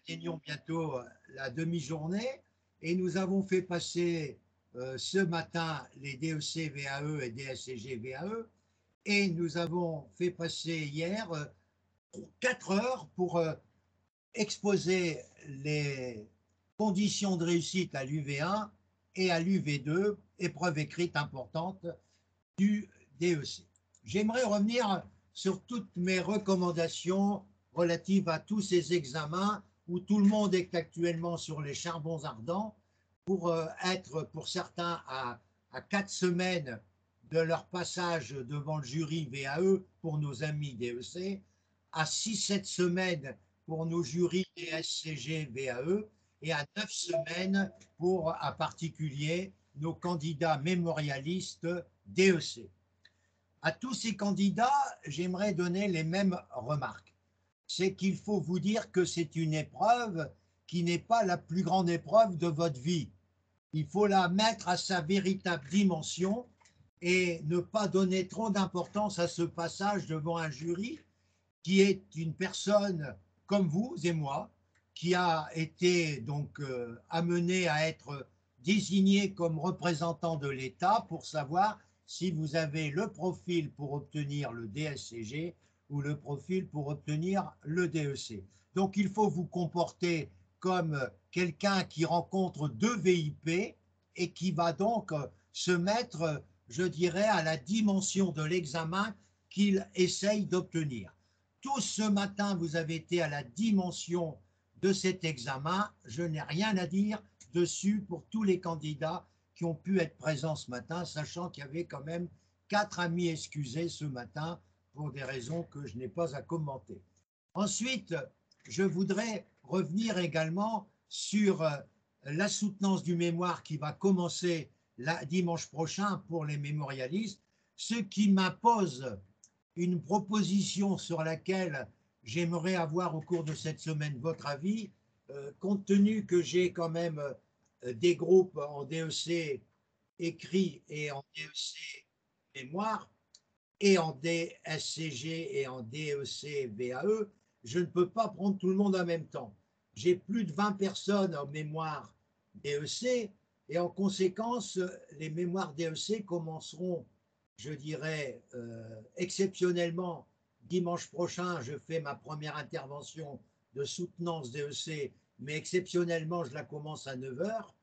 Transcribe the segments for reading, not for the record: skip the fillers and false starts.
atteignons bientôt la demi-journée et nous avons fait passer ce matin les DEC VAE et DSCG VAE et nous avons fait passer hier 4 heures pour exposer les conditions de réussite à l'UV1 et à l'UV2, épreuve écrite importante du DEC. J'aimerais revenir sur toutes mes recommandations relatives à tous ces examens où tout le monde est actuellement sur les charbons ardents pour être, pour certains, à 4 semaines de leur passage devant le jury VAE pour nos amis DEC, à 6-7 semaines pour nos jurys DSCG VAE et à 9 semaines pour, en particulier, nos candidats mémorialistes DEC. À tous ces candidats, j'aimerais donner les mêmes remarques. C'est qu'il faut vous dire que c'est une épreuve qui n'est pas la plus grande épreuve de votre vie. Il faut la mettre à sa véritable dimension et ne pas donner trop d'importance à ce passage devant un jury qui est une personne comme vous et moi, qui a été donc amené à être désigné comme représentant de l'État pour savoir si vous avez le profil pour obtenir le DSCG ou le profil pour obtenir le DEC. Donc il faut vous comporter comme quelqu'un qui rencontre 2 VIP et qui va donc se mettre, je dirais, à la dimension de l'examen qu'il essaye d'obtenir. Tous ce matin, vous avez été à la dimension de cet examen. Je n'ai rien à dire dessus pour tous les candidats qui ont pu être présents ce matin, sachant qu'il y avait quand même 4 amis excusés ce matin pour des raisons que je n'ai pas à commenter. Ensuite, je voudrais revenir également sur la soutenance du mémoire qui va commencer dimanche prochain pour les mémorialistes, ce qui m'impose une proposition sur laquelle j'aimerais avoir au cours de cette semaine votre avis, compte tenu que j'ai quand même des groupes en DEC écrit et en DEC mémoire et en DSCG et en DEC VAE, je ne peux pas prendre tout le monde en même temps. J'ai plus de 20 personnes en mémoire DEC et en conséquence, les mémoires DEC commenceront, je dirais, exceptionnellement, dimanche prochain, je fais ma première intervention de soutenance DEC, mais exceptionnellement, je la commence à 9 heures.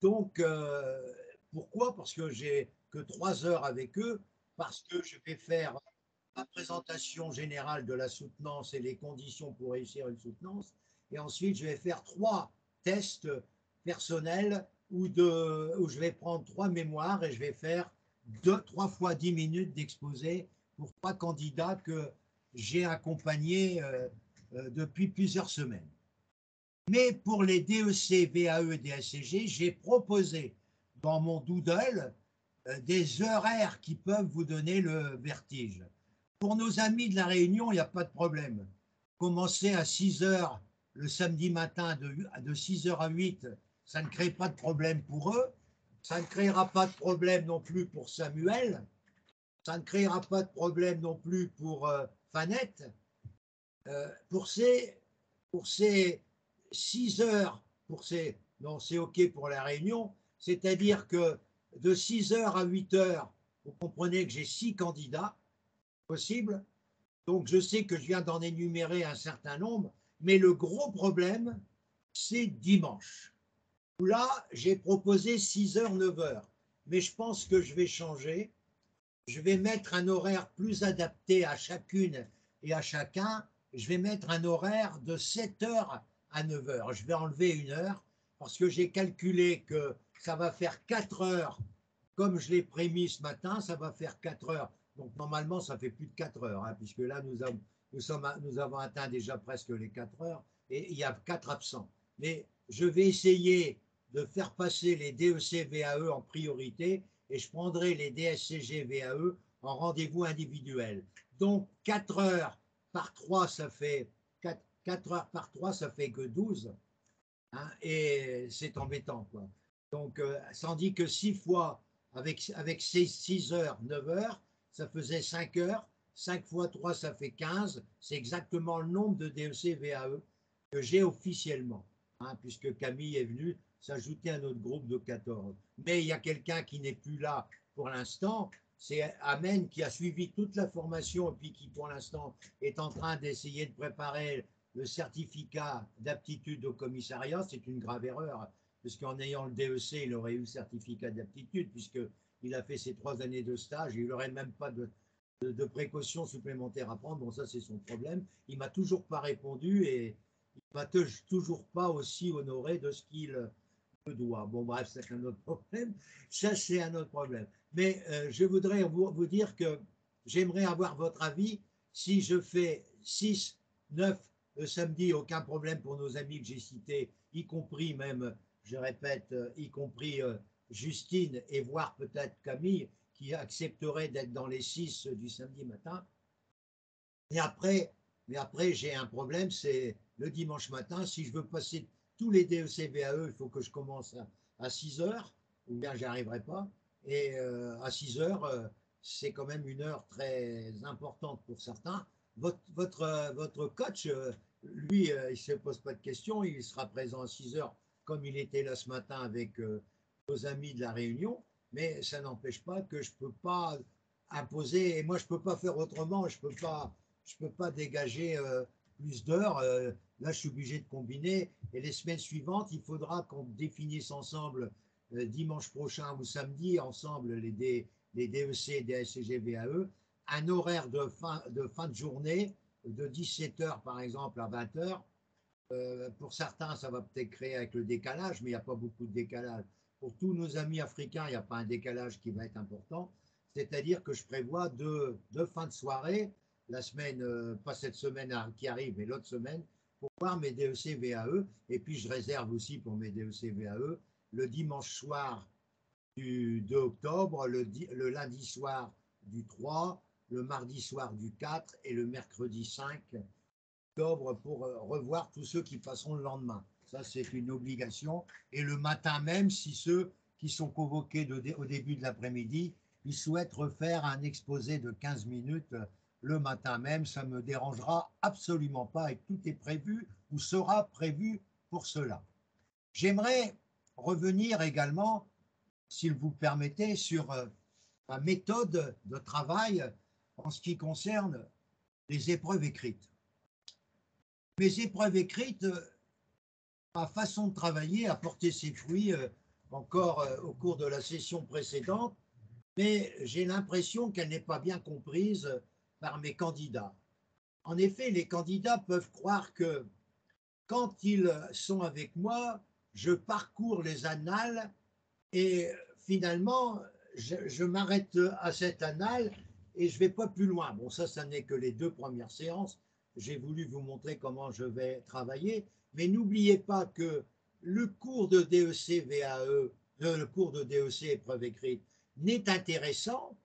Donc, pourquoi? Parce que j'ai que 3 heures avec eux, parce que je vais faire la présentation générale de la soutenance et les conditions pour réussir une soutenance, et ensuite, je vais faire 3 tests personnels où je vais prendre 3 mémoires et je vais faire 3 fois 10 minutes d'exposé pour 3 candidats que j'ai accompagnés depuis plusieurs semaines. Mais pour les DEC, VAE et DSCG, j'ai proposé dans mon doodle des horaires qui peuvent vous donner le vertige. Pour nos amis de la Réunion, il n'y a pas de problème. Commencer à 6 heures le samedi matin de 6 heures à 8, ça ne crée pas de problème pour eux. Ça ne créera pas de problème non plus pour Samuel. Ça ne créera pas de problème non plus pour Fanette. Pour ces 6 heures, non, c'est OK pour la Réunion, c'est-à-dire que de 6 heures à 8 heures, vous comprenez que j'ai 6 candidats possibles. Donc, je sais que je viens d'en énumérer un certain nombre, mais le gros problème, c'est dimanche. Là, j'ai proposé 6 heures, 9 heures, mais je pense que je vais changer. Je vais mettre un horaire plus adapté à chacune et à chacun. Je vais mettre un horaire de 7 heures à 9 heures. Je vais enlever une heure parce que j'ai calculé que ça va faire 4 heures. Comme je l'ai prémis ce matin, ça va faire 4 heures. Donc normalement, ça fait plus de 4 heures, hein, puisque là, nous avons atteint déjà presque les 4 heures et il y a 4 absents. Mais je vais essayer de faire passer les DEC VAE en priorité et je prendrai les DSCG VAE en rendez-vous individuel. Donc 4 heures par 3, ça fait 4 heures par 3, ça fait que 12. Hein, et c'est embêtant, quoi. Donc, tandis que 6 fois, avec ces 6 heures, 9 heures, ça faisait 5 heures. 5 fois 3, ça fait 15. C'est exactement le nombre de DEC VAE. que j'ai officiellement, hein, puisque Camille est venue s'ajouter à notre groupe de 14. Mais il y a quelqu'un qui n'est plus là pour l'instant, c'est Amen qui a suivi toute la formation et puis qui pour l'instant est en train d'essayer de préparer le certificat d'aptitude au commissariat. C'est une grave erreur, puisqu'en ayant le DEC, il aurait eu le certificat d'aptitude, puisqu'il a fait ses 3 années de stage et il n'aurait même pas de précautions supplémentaires à prendre. Bon, ça, c'est son problème. Il ne m'a toujours pas répondu et il ne m'a toujours pas aussi honoré de ce qu'il me doit. Bon, bref, c'est un autre problème. Ça, c'est un autre problème. Mais je voudrais vous dire que j'aimerais avoir votre avis. Si je fais 6, 9 le samedi, aucun problème pour nos amis que j'ai cités, y compris même, je répète, y compris Justine et voire peut-être Camille, qui accepterait d'être dans les 6 du samedi matin. Mais après j'ai un problème, c'est le dimanche matin. Si je veux passer tous les DEC VAE, il faut que je commence à 6 heures, ou bien j'y arriverai pas. Et à 6 heures, c'est quand même une heure très importante pour certains. Votre coach, lui, il ne se pose pas de questions, il sera présent à 6 heures comme il était là ce matin avec nos amis de la Réunion, mais ça n'empêche pas que je ne peux pas imposer, et moi je ne peux pas faire autrement, je ne peux pas dégager plus d'heures. Là, je suis obligé de combiner, et les semaines suivantes, il faudra qu'on définisse ensemble dimanche prochain ou samedi, ensemble les DEC, DSCG, VAE, un horaire de fin de journée de 17h par exemple à 20h. Pour certains, ça va peut-être créer avec le décalage, mais il n'y a pas beaucoup de décalage. Pour tous nos amis africains, il n'y a pas un décalage qui va être important. C'est-à-dire que je prévois deux fins de soirée, la semaine, pas cette semaine qui arrive, mais l'autre semaine, pour voir mes DEC VAE. Et puis je réserve aussi pour mes DEC VAE le dimanche soir du 2 octobre, le lundi soir du 3, le mardi soir du 4 et le mercredi 5 octobre pour revoir tous ceux qui passeront le lendemain. Ça, c'est une obligation. Et le matin même, si ceux qui sont convoqués au début de l'après-midi, ils souhaitent refaire un exposé de 15 minutes le matin même, ça ne me dérangera absolument pas et tout est prévu ou sera prévu pour cela. J'aimerais revenir également, s'il vous permettez, sur ma méthode de travail en ce qui concerne les épreuves écrites. Mes épreuves écrites, ma façon de travailler a porté ses fruits encore au cours de la session précédente, mais j'ai l'impression qu'elle n'est pas bien comprise par mes candidats. En effet, les candidats peuvent croire que quand ils sont avec moi, je parcours les annales et finalement, je m'arrête à cette annale et je ne vais pas plus loin. Bon, ça n'est que les 2 premières séances. J'ai voulu vous montrer comment je vais travailler, mais n'oubliez pas que le cours de DEC VAE, le cours de DEC épreuve écrite, n'est intéressant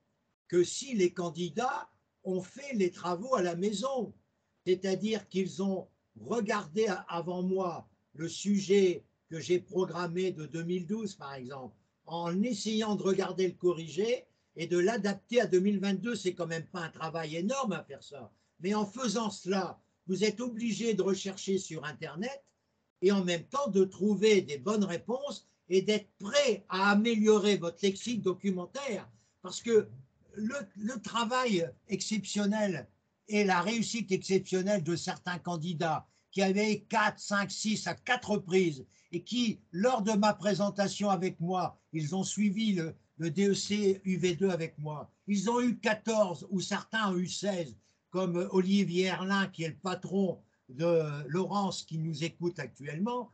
que si les candidats ont fait les travaux à la maison, c'est-à-dire qu'ils ont regardé avant moi le sujet que j'ai programmé de 2012 par exemple, en essayant de regarder le corriger et de l'adapter à 2022. C'est quand même pas un travail énorme à faire ça, mais en faisant cela, vous êtes obligé de rechercher sur Internet et en même temps de trouver des bonnes réponses et d'être prêt à améliorer votre lexique documentaire, parce que le travail exceptionnel et la réussite exceptionnelle de certains candidats qui avaient 4, 5, 6 à 4 reprises et qui, lors de ma présentation avec moi, ils ont suivi le DEC UV2 avec moi, ils ont eu 14 ou certains ont eu 16, comme Olivier Erlin qui est le patron de Laurence qui nous écoute actuellement,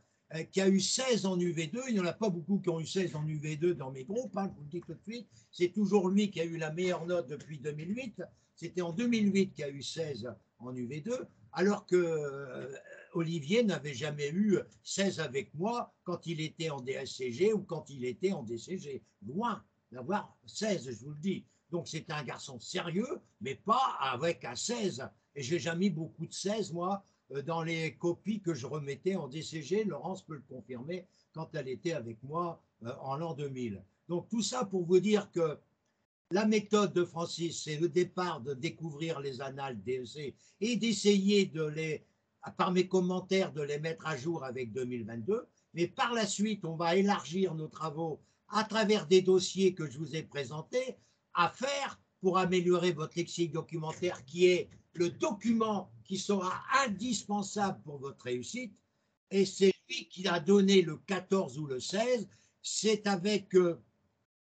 qui a eu 16 en UV2. Il n'y en a pas beaucoup qui ont eu 16 en UV2 dans mes groupes, hein, je vous le dis tout de suite. C'est toujours lui qui a eu la meilleure note depuis 2008. C'était en 2008 qu'il a eu 16 en UV2, alors que Olivier n'avait jamais eu 16 avec moi quand il était en DSCG ou quand il était en DCG. Loin d'avoir 16, je vous le dis. Donc c'est un garçon sérieux, mais pas avec un 16. Et j'ai jamais mis beaucoup de 16, moi, dans les copies que je remettais en DCG. Laurence peut le confirmer quand elle était avec moi en l'an 2000. Donc tout ça pour vous dire que la méthode de Francis, c'est le départ de découvrir les annales DEC et d'essayer de les par mes commentaires, de les mettre à jour avec 2022, mais par la suite, on va élargir nos travaux à travers des dossiers que je vous ai présentés à faire pour améliorer votre lexique documentaire, qui est le document qui sera indispensable pour votre réussite. Et c'est lui qui a donné le 14 ou le 16. C'est avec,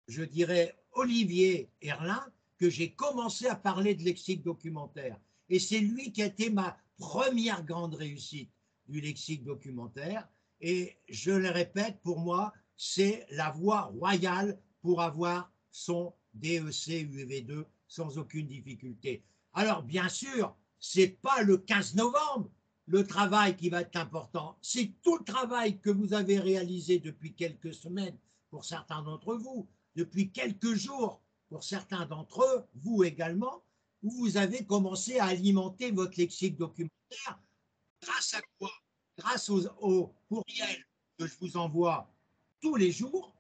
je dirais, Olivier Herlin, que j'ai commencé à parler de lexique documentaire. Et c'est lui qui a été ma première grande réussite du lexique documentaire. Et je le répète, pour moi, c'est la voie royale pour avoir son DEC UV2 sans aucune difficulté. Alors, bien sûr, ce n'est pas le 15 novembre le travail qui va être important, c'est tout le travail que vous avez réalisé depuis quelques semaines pour certains d'entre vous, depuis quelques jours pour certains d'entre eux, vous également, où vous avez commencé à alimenter votre lexique documentaire. Grâce à quoi? Grâce aux courriels que je vous envoie tous les jours,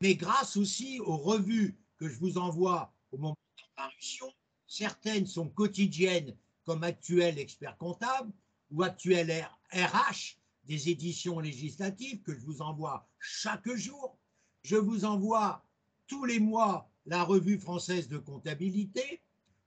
mais grâce aussi aux revues que je vous envoie au moment de parution. Certaines sont quotidiennes, comme Actuel Expert Comptable ou Actuel RH, des éditions législatives que je vous envoie chaque jour. Je vous envoie tous les mois la revue française de comptabilité.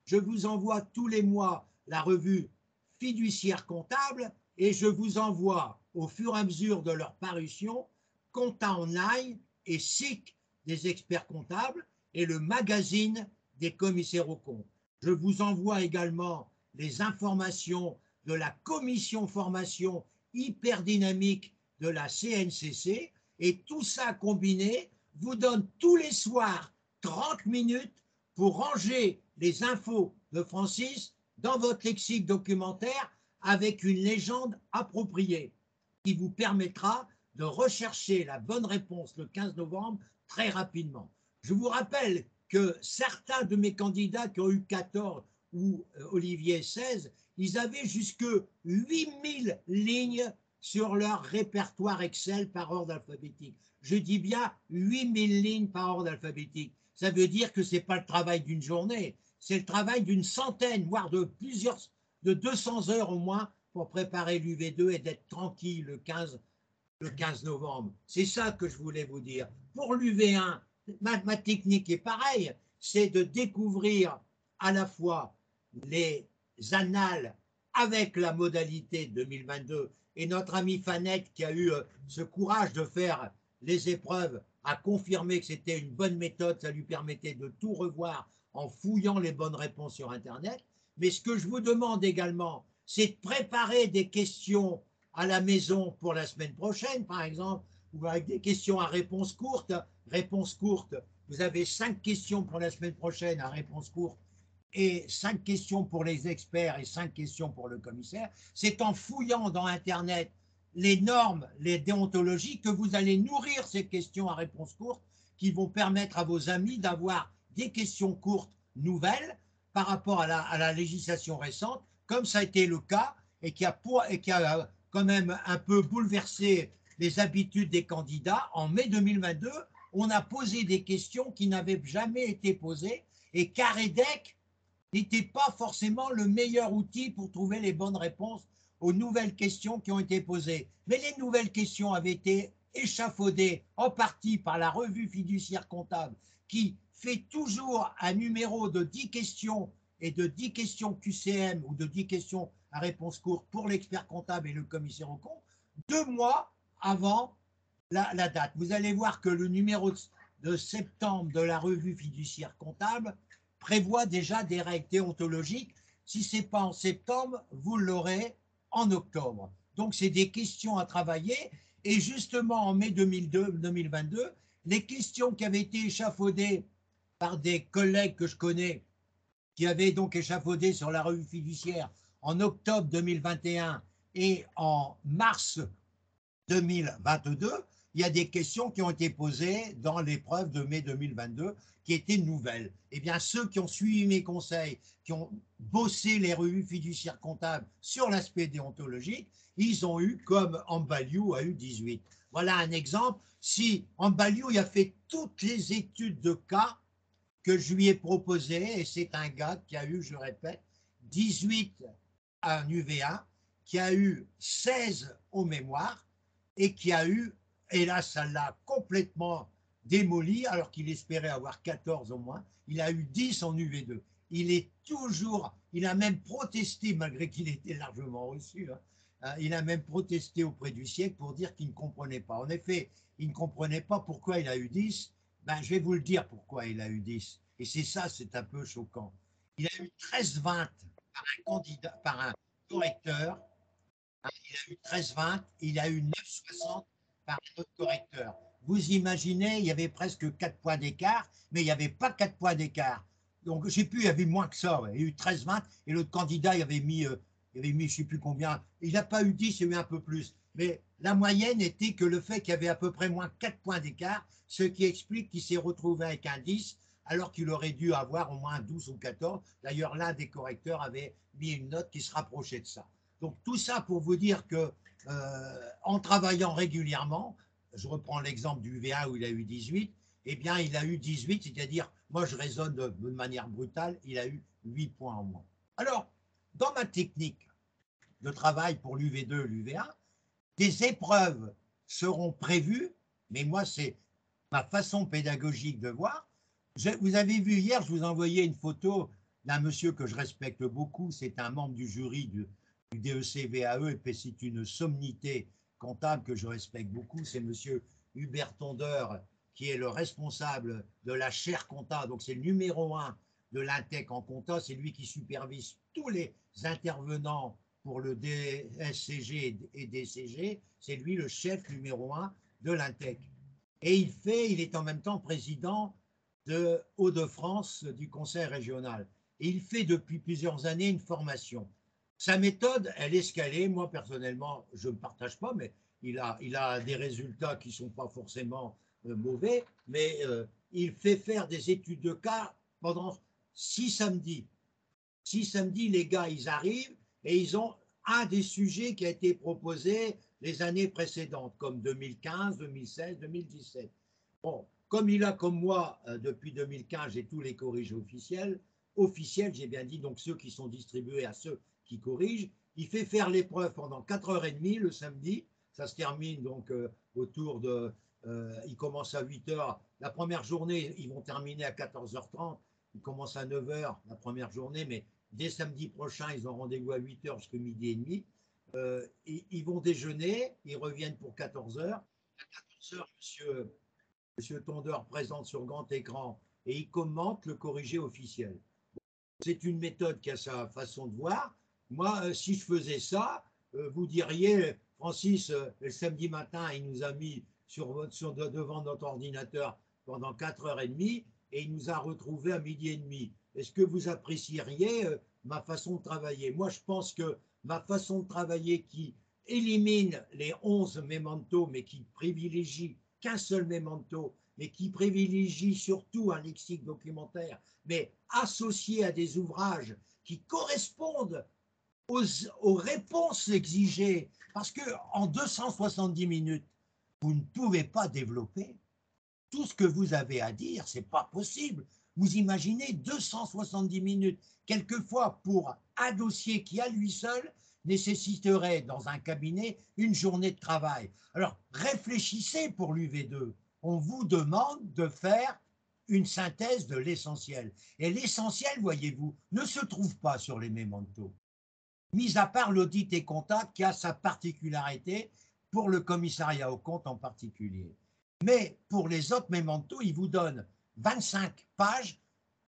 Je vous envoie tous les mois la revue fiduciaire comptable et je vous envoie au fur et à mesure de leur parution Compta Online et SIC des experts comptables et le magazine des commissaires aux comptes. Je vous envoie également les informations de la commission formation hyper dynamique de la CNCC et tout ça combiné vous donne tous les soirs 30 minutes pour ranger les infos de Francis dans votre lexique documentaire avec une légende appropriée qui vous permettra de rechercher la bonne réponse le 15 novembre très rapidement. Je vous rappelle que certains de mes candidats qui ont eu 14 ou Olivier 16, ils avaient jusque 8000 lignes sur leur répertoire Excel par ordre alphabétique. Je dis bien 8000 lignes par ordre alphabétique. Ça veut dire que ce n'est pas le travail d'une journée, c'est le travail d'une centaine, voire de 200 heures au moins pour préparer l'UV2 et d'être tranquille le 15 novembre. C'est ça que je voulais vous dire. Pour l'UV1, ma technique est pareille, c'est de découvrir à la fois les annales avec la modalité 2022 et notre ami Fanette qui a eu ce courage de faire les épreuves a confirmé que c'était une bonne méthode, ça lui permettait de tout revoir en fouillant les bonnes réponses sur Internet. Mais ce que je vous demande également, c'est de préparer des questions à la maison pour la semaine prochaine, par exemple, ou avec des questions à réponse courte. Réponse courte, vous avez 5 questions pour la semaine prochaine à réponse courte et 5 questions pour les experts et 5 questions pour le commissaire. C'est en fouillant dans Internet les normes, les déontologies, que vous allez nourrir ces questions à réponse courte qui vont permettre à vos amis d'avoir des questions courtes nouvelles par rapport à la législation récente, comme ça a été le cas et qui a quand même un peu bouleversé les habitudes des candidats. En mai 2022, on a posé des questions qui n'avaient jamais été posées et Carédec n'était pas forcément le meilleur outil pour trouver les bonnes réponses aux nouvelles questions qui ont été posées. Mais les nouvelles questions avaient été échafaudées en partie par la revue fiduciaire comptable qui fait toujours un numéro de 10 questions et de 10 questions QCM ou de 10 questions à réponse courte pour l'expert comptable et le commissaire aux comptes 2 mois avant la date. Vous allez voir que le numéro de septembre de la revue fiduciaire comptable prévoit déjà des règles déontologiques. Si ce n'est pas en septembre, vous l'aurez en octobre. Donc, c'est des questions à travailler. Et justement, en mai 2022, les questions qui avaient été échafaudées par des collègues que je connais, qui avaient donc échafaudé sur la revue fiduciaire en octobre 2021 et en mars 2022, il y a des questions qui ont été posées dans l'épreuve de mai 2022 qui étaient nouvelles. Eh bien, ceux qui ont suivi mes conseils, qui ont bossé les revues fiduciaires comptables sur l'aspect déontologique, ils ont eu, comme Ambaliou a eu 18. Voilà un exemple. Si Ambaliou a fait toutes les études de cas que je lui ai proposées, et c'est un gars qui a eu, je répète, 18 à un UV1, qui a eu 16 au mémoire et qui a eu, et là ça l'a complètement démoli alors qu'il espérait avoir 14 au moins, il a eu 10 en UV2. Il a même protesté malgré qu'il était largement reçu, hein. Il a même protesté auprès du siècle pour dire qu'il ne comprenait pas. En effet, il ne comprenait pas pourquoi il a eu 10. Ben, je vais vous le dire pourquoi il a eu 10. Et c'est ça, c'est un peu choquant. Il a eu 13-20 par un candidat, par un correcteur. Il a eu 13-20, il a eu 9-60 par un autre correcteur. Vous imaginez, il y avait presque 4 points d'écart, mais il n'y avait pas 4 points d'écart. Donc, je ne sais plus, il y avait moins que ça. Ouais. Il y a eu 13-20 et l'autre candidat, il avait mis je ne sais plus combien. Il n'a pas eu 10, il y a eu un peu plus. Mais la moyenne était que le fait qu'il y avait à peu près moins 4 points d'écart, ce qui explique qu'il s'est retrouvé avec un 10, alors qu'il aurait dû avoir au moins 12 ou 14. D'ailleurs, l'un des correcteurs avait mis une note qui se rapprochait de ça. Donc tout ça pour vous dire que en travaillant régulièrement, je reprends l'exemple du V1 où il a eu 18, eh bien il a eu 18, c'est-à-dire, moi je raisonne de manière brutale, il a eu 8 points en moins. Alors, dans ma technique de travail pour l'UV2 et l'UV1, des épreuves seront prévues, mais moi c'est ma façon pédagogique de voir. Vous avez vu hier, je vous envoyais une photo d'un monsieur que je respecte beaucoup, c'est un membre du jury du DEC-VAE, et puis c'est une sommité comptable que je respecte beaucoup, c'est monsieur Hubert Tondeur, qui est le responsable de la chaire compta, donc c'est le numéro 1 de l'INTEC en compta, c'est lui qui supervise tous les intervenants pour le DSCG et DCG, c'est lui le chef numéro 1 de l'INTEC. Et il est en même temps président de Hauts-de-France du conseil régional. Et il fait depuis plusieurs années une formation. Sa méthode, elle est scalée. Moi, personnellement, je ne partage pas, mais il a des résultats qui ne sont pas forcément mauvais, mais il fait faire des études de cas pendant 6 samedis. 6 samedis, les gars, ils arrivent et ils ont un des sujets qui a été proposé les années précédentes, comme 2015, 2016, 2017. Bon, comme il a, comme moi, depuis 2015, j'ai tous les corrigés officiels, j'ai bien dit, donc ceux qui sont distribués à ceux qui corrigent, il fait faire l'épreuve pendant 4h30 le samedi, ça se termine donc autour de, il commence à 8h, la première journée, ils vont terminer à 14h30, ils commencent à 9h la première journée, mais dès samedi prochain, ils ont rendez-vous à 8h jusqu'à midi et demi. Ils vont déjeuner, ils reviennent pour 14h. À 14h, monsieur Tondeur présente sur grand écran et il commente le corrigé officiel. C'est une méthode qui a sa façon de voir. Moi, si je faisais ça, vous diriez, Francis, le samedi matin, il nous a mis devant notre ordinateur pendant 4h30 et il nous a retrouvés à midi et demi. Est-ce que vous apprécieriez ma façon de travailler? Moi, je pense que ma façon de travailler qui élimine les 11 mémentos, mais qui privilégie qu'un seul mémento, mais qui privilégie surtout un lexique documentaire, mais associé à des ouvrages qui correspondent aux réponses exigées, parce qu'en 270 minutes, vous ne pouvez pas développer tout ce que vous avez à dire, c'est pas possible. Vous imaginez 270 minutes, quelquefois pour un dossier qui à lui seul nécessiterait dans un cabinet une journée de travail. Alors réfléchissez pour l'UV2. On vous demande de faire une synthèse de l'essentiel. Et l'essentiel, voyez-vous, ne se trouve pas sur les mémentos, mis à part l'audit et compta qui a sa particularité pour le commissariat aux comptes en particulier. Mais pour les autres mémentos, il vous donne 25 pages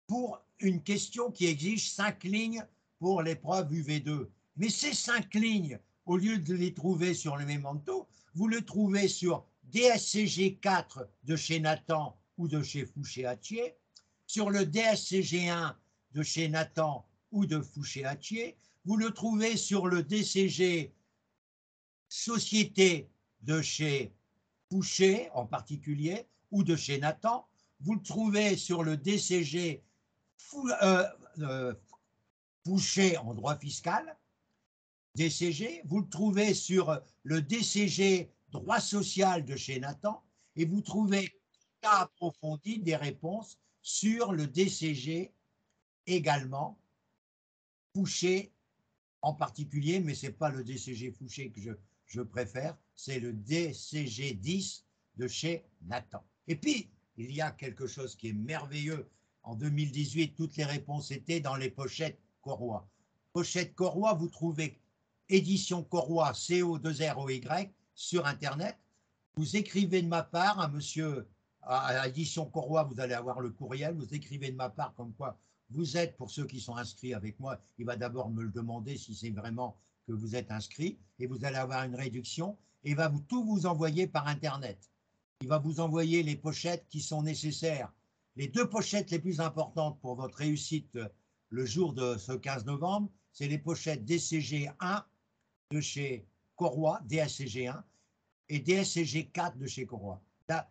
pour une question qui exige 5 lignes pour l'épreuve UV2. Mais ces 5 lignes, au lieu de les trouver sur le mémento, vous le trouvez sur DSCG 4 de chez Nathan ou de chez Fouché-Hatier, sur le DSCG 1 de chez Nathan ou de Fouché-Hatier, vous le trouvez sur le DCG Société de chez Fouché en particulier, ou de chez Nathan, vous le trouvez sur le DCG Fouché en droit fiscal, DCG, vous le trouvez sur le DCG droit social de chez Nathan, et vous trouvez cas approfondi des réponses sur le DCG également Fouché en particulier, mais ce n'est pas le DCG Fouché que je préfère, c'est le DCG 10 de chez Nathan. Et puis, il y a quelque chose qui est merveilleux. En 2018, toutes les réponses étaient dans les pochettes Corroy. Pochette Corroy, vous trouvez édition Corroy, CO2ROY, sur Internet. Vous écrivez de ma part à monsieur, à édition Corroy, vous allez avoir le courriel, vous écrivez de ma part comme quoi vous êtes, pour ceux qui sont inscrits avec moi, il va d'abord me le demander si c'est vraiment que vous êtes inscrit, et vous allez avoir une réduction, et il va tout vous envoyer par Internet. Il va vous envoyer les pochettes qui sont nécessaires. Les 2 pochettes les plus importantes pour votre réussite le jour de ce 15 novembre, c'est les pochettes DCG 1 de chez Corroy, DSCG 1, et DSCG 4 de chez Corroy. Là,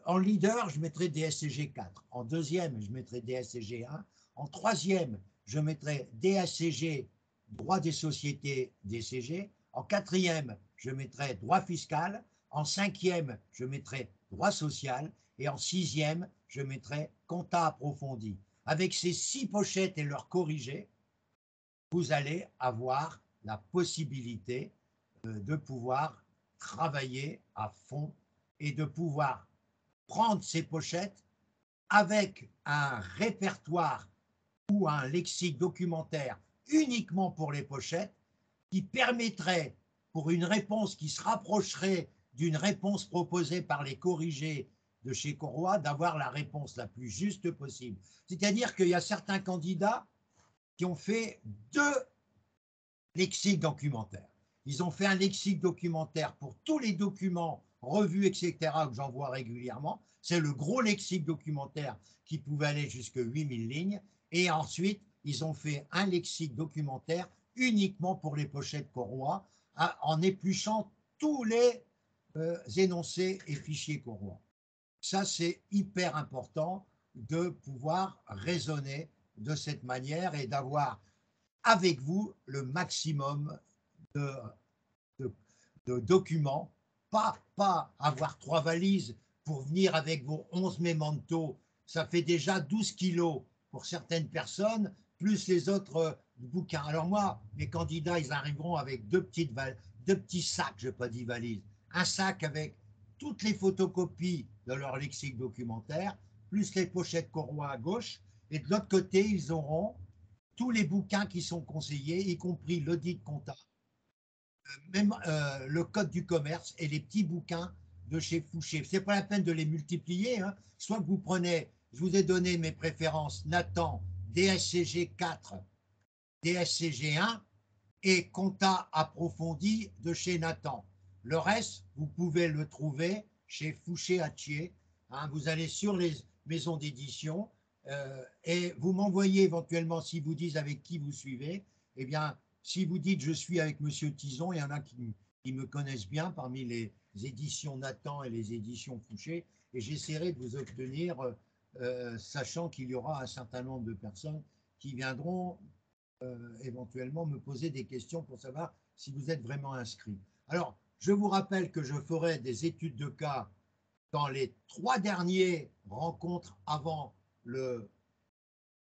en leader, je mettrai DSCG 4. En deuxième, je mettrai DSCG 1. En troisième, je mettrai DSCG, droit des sociétés DCG. En quatrième, je mettrai droit fiscal. En cinquième, je mettrai droit social. Et en sixième, je mettrai compta approfondi. Avec ces 6 pochettes et leurs corrigés, vous allez avoir la possibilité de pouvoir travailler à fond et de pouvoir prendre ces pochettes avec un répertoire ou un lexique documentaire uniquement pour les pochettes qui permettrait, pour une réponse qui se rapprocherait d'une réponse proposée par les corrigés de chez Corroy, d'avoir la réponse la plus juste possible. C'est-à-dire qu'il y a certains candidats qui ont fait 2 lexiques documentaires. Ils ont fait un lexique documentaire pour tous les documents, revues, etc., que j'envoie régulièrement. C'est le gros lexique documentaire qui pouvait aller jusqu'à 8000 lignes. Et ensuite, ils ont fait un lexique documentaire uniquement pour les pochettes Corroy, en épluchant tous les énoncés et fichiers Corroy. Ça, c'est hyper important de pouvoir raisonner de cette manière et d'avoir avec vous le maximum de, de documents, pas avoir 3 valises pour venir avec vos 11 mémentos, ça fait déjà 12 kilos pour certaines personnes, plus les autres bouquins. Alors moi, mes candidats, ils arriveront avec 2 petits sacs, je n'ai pas dit valises, un sac avec toutes les photocopies de leur lexique documentaire, plus les pochettes Corroy à gauche, et de l'autre côté, ils auront tous les bouquins qui sont conseillés, y compris l'audit comptable, même le code du commerce et les petits bouquins de chez Fouché. Ce n'est pas la peine de les multiplier. Hein. Soit que vous prenez, je vous ai donné mes préférences, Nathan, DSCG 4, DSCG 1 et compta approfondi de chez Nathan. Le reste, vous pouvez le trouver chez Fouché-Hatier. Hein. Vous allez sur les maisons d'édition et vous m'envoyez éventuellement, si vous dites avec qui vous suivez, eh bien, si vous dites je suis avec Monsieur Tison, il y en a qui me connaissent bien parmi les éditions Nathan et les éditions Fouché, et j'essaierai de vous obtenir, sachant qu'il y aura un certain nombre de personnes qui viendront éventuellement me poser des questions pour savoir si vous êtes vraiment inscrit. Alors, je vous rappelle que je ferai des études de cas dans les 3 dernières rencontres avant le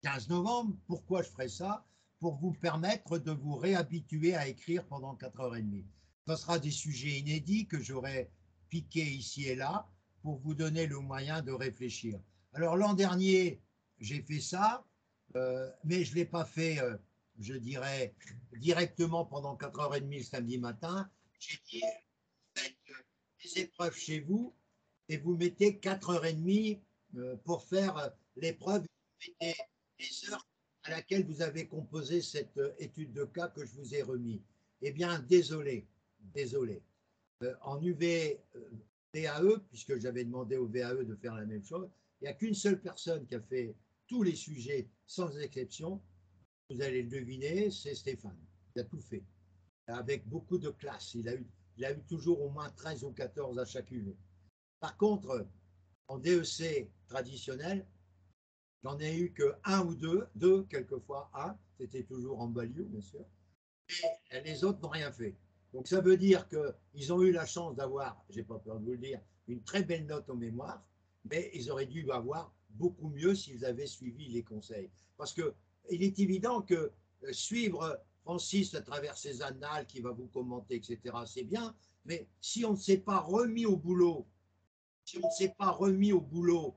15 novembre. Pourquoi je ferai ça? Pour vous permettre de vous réhabituer à écrire pendant 4h30. Ce sera des sujets inédits que j'aurai piqués ici et là pour vous donner le moyen de réfléchir. Alors l'an dernier, j'ai fait ça, mais je ne l'ai pas fait, je dirais, directement pendant 4h30 le samedi matin. J'ai dit, faites les épreuves chez vous et vous mettez 4h30 pour faire l'épreuve. Vous mettez les heures à laquelle vous avez composé cette étude de cas que je vous ai remis. Eh bien, désolé. En VAE, puisque j'avais demandé au VAE de faire la même chose, il n'y a qu'une seule personne qui a fait tous les sujets sans exception. Vous allez le deviner, c'est Stéphane. Il a tout fait. Avec beaucoup de classe. Il a eu toujours au moins 13 ou 14 à chaque UV. Par contre, en DEC traditionnel, j'en ai eu que 1 ou 2 quelquefois 1, c'était toujours en value, bien sûr, et les autres n'ont rien fait. Donc ça veut dire qu'ils ont eu la chance d'avoir, j'ai pas peur de vous le dire, une très belle note en mémoire, mais ils auraient dû avoir beaucoup mieux s'ils avaient suivi les conseils. Parce qu'il est évident que suivre Francis, à travers ses annales, qui va vous commenter, etc., c'est bien, mais si on ne s'est pas remis au boulot, si on ne s'est pas remis au boulot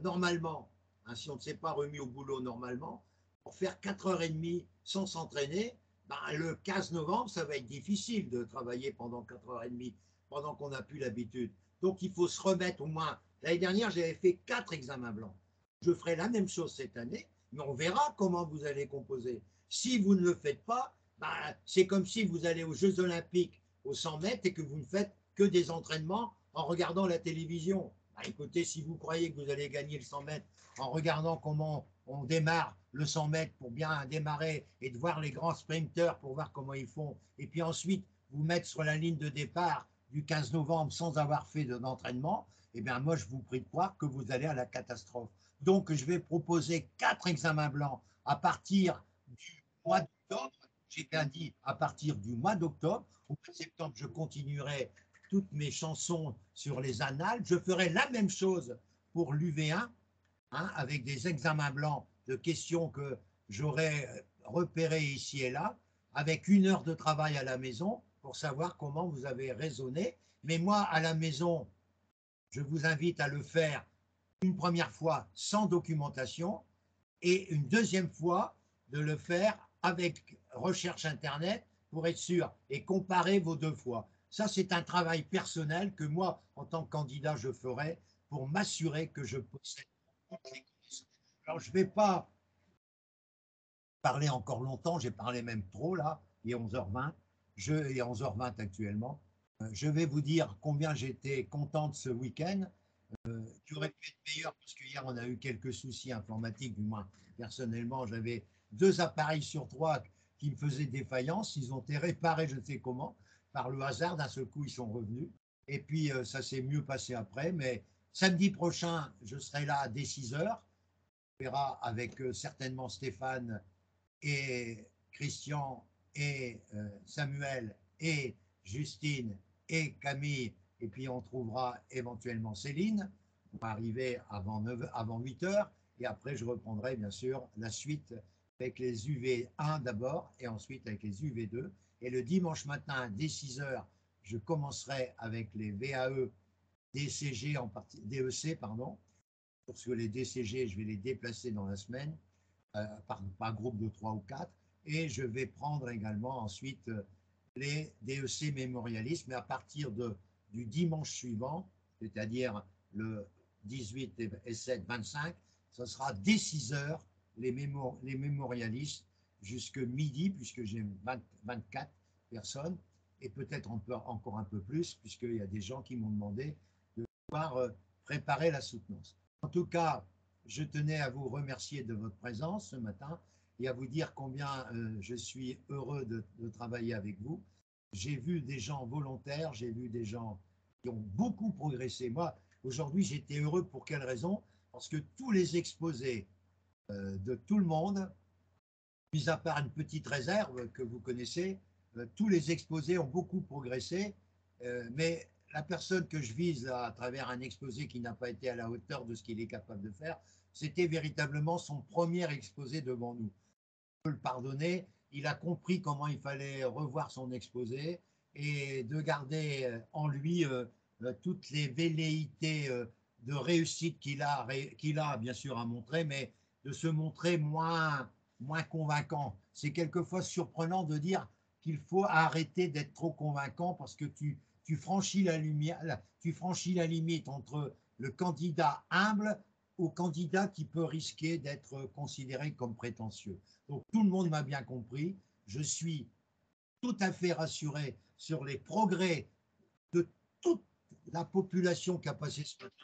normalement, hein, si on ne s'est pas remis au boulot normalement, pour faire 4h30 sans s'entraîner, ben, le 15 novembre, ça va être difficile de travailler pendant 4h30, pendant qu'on n'a plus l'habitude. Donc il faut se remettre au moins. L'année dernière, j'avais fait 4 examens blancs. Je ferai la même chose cette année, mais on verra comment vous allez composer. Si vous ne le faites pas, ben, c'est comme si vous allez aux Jeux Olympiques aux 100 mètres et que vous ne faites que des entraînements en regardant la télévision. Ben, écoutez, si vous croyez que vous allez gagner le 100 mètres en regardant comment on démarre le 100 mètres pour bien démarrer et de voir les grands sprinteurs pour voir comment ils font, et puis ensuite vous mettre sur la ligne de départ du 15 novembre sans avoir fait d'entraînement, eh bien moi je vous prie de croire que vous allez à la catastrophe. Donc je vais proposer 4 examens blancs à partir du mois d'octobre. J'ai bien dit à partir du mois d'octobre. Au mois de septembre, je continuerai toutes mes chansons sur les annales. Je ferai la même chose pour l'UV1, hein, avec des examens blancs de questions que j'aurai repérées ici et là, avec 1 heure de travail à la maison pour savoir comment vous avez raisonné. Mais moi, à la maison, je vous invite à le faire une première fois sans documentation et une deuxième fois de le faire avec recherche Internet pour être sûr et comparer vos 2 fois. Ça, c'est un travail personnel que moi, en tant que candidat, je ferai pour m'assurer que je possède toutes les connaissances. Alors, je ne vais pas parler encore longtemps, j'ai parlé même trop là, il est 11h20, il est 11h20 actuellement. Je vais vous dire combien j'étais content de ce week-end, qui aurait pu être meilleur parce qu'hier on a eu quelques soucis informatiques, du moins personnellement j'avais 2 appareils sur 3 qui me faisaient défaillance, ils ont été réparés je ne sais comment, par le hasard, d'un seul coup ils sont revenus, et puis ça s'est mieux passé après, mais samedi prochain je serai là dès 6h, on verra avec certainement Stéphane et Christian et Samuel et Justine et Camille, et puis on trouvera éventuellement Céline. On va arriver avant 8 heures, et après je reprendrai bien sûr la suite avec les UV1 d'abord et ensuite avec les UV2. Et le dimanche matin dès 6 heures, je commencerai avec les VAE, DCG en partie, DEC, pardon, parce que les DCG, je vais les déplacer dans la semaine par groupe de 3 ou 4. Et je vais prendre également ensuite les DEC mémorialistes, mais à partir du dimanche suivant, c'est-à-dire le 18 et 7, 25, ce sera dès 6 heures les mémorialistes jusqu'à midi, puisque j'ai 24 personnes, et peut-être encore un peu plus, puisqu'il y a des gens qui m'ont demandé de pouvoir préparer la soutenance. En tout cas, je tenais à vous remercier de votre présence ce matin et à vous dire combien je suis heureux de travailler avec vous. J'ai vu des gens volontaires, j'ai vu des gens qui ont beaucoup progressé. Moi, aujourd'hui, j'étais heureux pour quelle raison? Parce que tous les exposés de tout le monde, mis à part une petite réserve que vous connaissez, tous les exposés ont beaucoup progressé, mais la personne que je vise à travers un exposé qui n'a pas été à la hauteur de ce qu'il est capable de faire, c'était véritablement son premier exposé devant nous. On peut le pardonner, il a compris comment il fallait revoir son exposé et de garder en lui toutes les velléités de réussite qu'il a bien sûr à montrer, mais de se montrer moins convaincant. C'est quelquefois surprenant de dire qu'il faut arrêter d'être trop convaincant parce que tu franchis tu franchis la limite entre le candidat humble au candidat qui peut risquer d'être considéré comme prétentieux. Donc tout le monde m'a bien compris. Je suis tout à fait rassuré sur les progrès de toute la population qui a passé ce matin,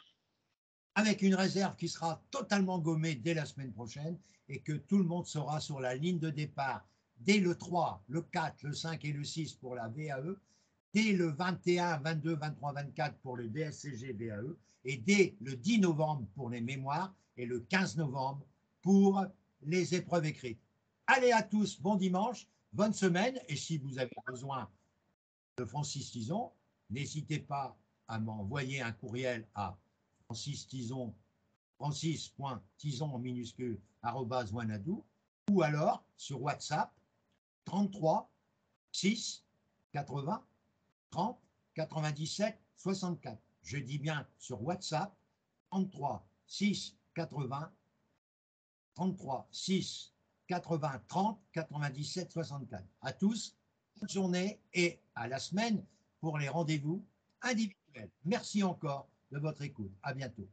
avec une réserve qui sera totalement gommée dès la semaine prochaine, et que tout le monde sera sur la ligne de départ dès le 3, le 4, le 5 et le 6 pour la VAE, dès le 21, 22, 23, 24 pour le DSCG VAE, et dès le 10 novembre pour les mémoires et le 15 novembre pour les épreuves écrites. Allez à tous, bon dimanche, bonne semaine, et si vous avez besoin de Francis Tison, n'hésitez pas à m'envoyer un courriel à francis.tison en minuscule @wanadoo, ou alors sur WhatsApp 33 6 80 30 97 64. Je dis bien sur WhatsApp 33 6 80 33 6 80 30 97 64. À tous, bonne journée et à la semaine pour les rendez-vous individuels. Merci encore de votre écoute. À bientôt.